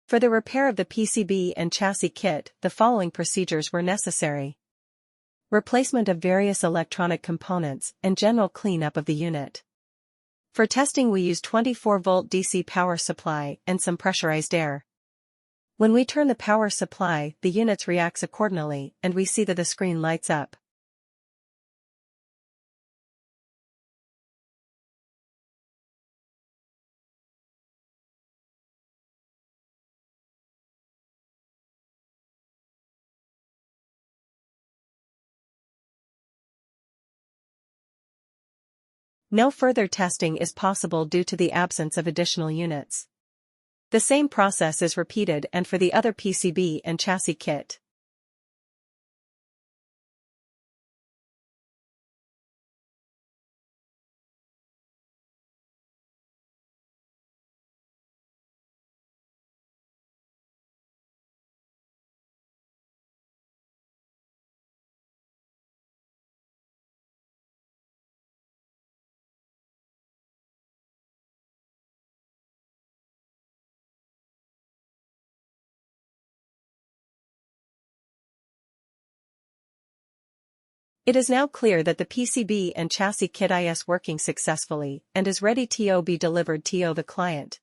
For the repair of the PCB and chassis kit, the following procedures were necessary. Replacement of various electronic components and general cleanup of the unit. For testing we use 24-volt DC power supply and some pressurized air. When we turn the power supply, the unit reacts accordingly and we see that the screen lights up. No further testing is possible due to the absence of additional units. The same process is repeated and for the other PCB and chassis kit. It is now clear that the PCB and chassis kit is working successfully and is ready to be delivered to the client.